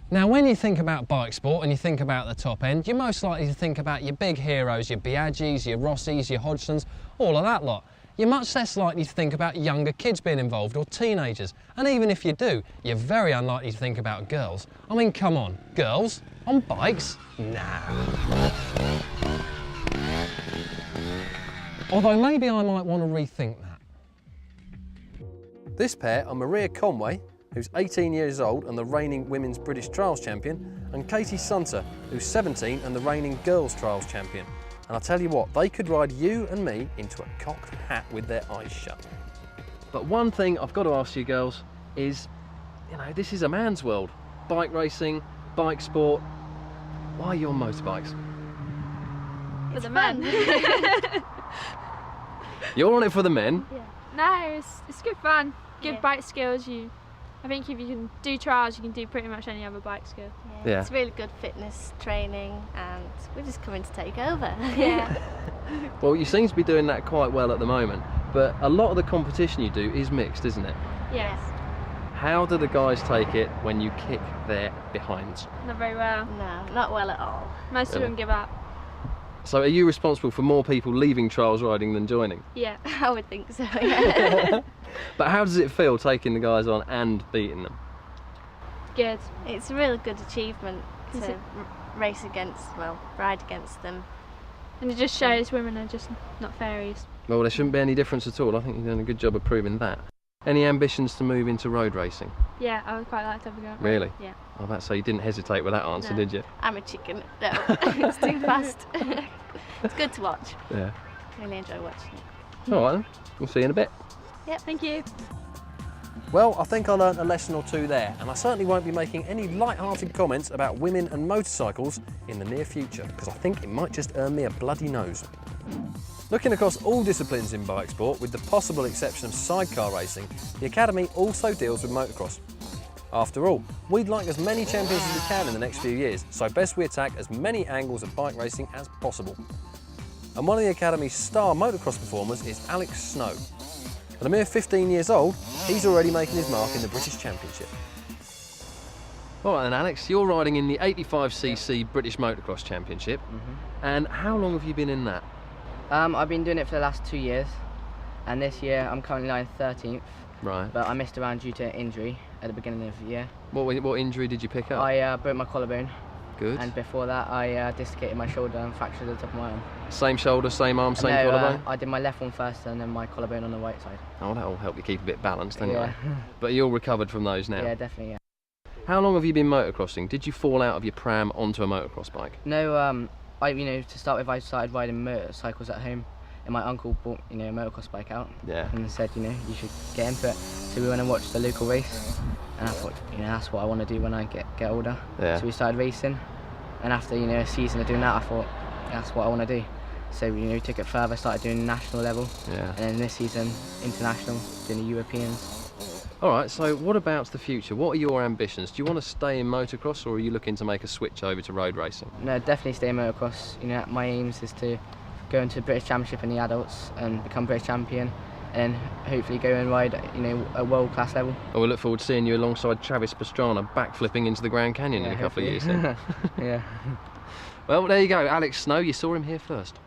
Now, when you think about bike sport and you think about the top end, you're most likely to think about your big heroes, your Biagis, your Rossis, your Hodgsons, all of that lot. You're much less likely to think about younger kids being involved or teenagers. And even if you do, you're very unlikely to think about girls. I mean, come on, girls on bikes? Nah. Although maybe I might want to rethink that. This pair are Maria Conway, who's 18 years old and the reigning Women's British Trials Champion, and Katie Sunter, who's 17 and the reigning Girls Trials Champion. And I'll tell you what, they could ride you and me into a cocked hat with their eyes shut. But one thing I've got to ask you girls is, you know, this is a man's world. Bike racing, bike sport. Why are you on motorbikes? For the men. You're on it for the men? Yeah. No, it's good fun. Good bike skills. I think if you can do trials, you can do pretty much any other bike skill. Yeah. It's really good fitness training, and we're just coming to take over. Yeah. Well, you seem to be doing that quite well at the moment, but a lot of the competition you do is mixed, isn't it? Yes. How do the guys take it when you kick their behinds? Not very well. No, not well at all. Most of them give up. So are you responsible for more people leaving trials riding than joining? Yeah. I would think so, yeah. But how does it feel taking the guys on and beating them? Good. It's a really good achievement to race against, well, ride against them. And it just shows women are just not fairies. Well, there shouldn't be any difference at all. I think you've done a good job of proving that. Any ambitions to move into road racing? Yeah, I would quite like to have a go. Really? Yeah. I was about to say, you didn't hesitate with that answer, No. did you? I'm a chicken. No, it's too fast. It's good to watch. Yeah. Really enjoy watching it. All right then, we'll see you in a bit. Yep. Thank you. Well, I think I learnt a lesson or two there, and I certainly won't be making any light-hearted comments about women and motorcycles in the near future, because I think it might just earn me a bloody nose. Looking across all disciplines in bike sport, with the possible exception of sidecar racing, the Academy also deals with motocross. After all, we'd like as many champions as we can in the next few years, so best we attack as many angles of bike racing as possible. And one of the Academy's star motocross performers is Alex Snow. At a mere 15 years old, he's already making his mark in the British Championship. All right then, Alex, you're riding in the 85cc British Motocross Championship. And how long have you been in that? I've been doing it for the last 2 years, and this year I'm currently lying 13th. Right. But I missed around due to injury at the beginning of the year. What injury did you pick up? I broke my collarbone. Good. And before that I dislocated my shoulder and fractured the top of my arm. Same shoulder, same arm, same No, collarbone? I did my left one first and then my collarbone on the right side. Oh, that'll help you keep a bit balanced anyway. Yeah. But you're recovered from those now? Yeah, definitely, yeah. How long have you been motocrossing? Did you fall out of your pram onto a motocross bike? No, to start with I started riding motorcycles at home, and my uncle bought, a motocross bike out. Yeah. And said, you should get into it. So we went and watched the local race, and I thought, that's what I want to do when I get older. Yeah. So we started racing, and after, a season of doing that, I thought, that's what I want to do. So, took it further, started doing national level. Yeah. And then this season, international, doing the Europeans. All right, so what about the future? What are your ambitions? Do you want to stay in motocross, or are you looking to make a switch over to road racing? No, definitely stay in motocross. My aims is to go into the British Championship in the adults and become British champion, and then hopefully go and ride, a world-class level. Well, we look forward to seeing you alongside Travis Pastrana backflipping into the Grand Canyon in a couple of years then. Yeah. Well, there you go, Alex Snow, you saw him here first.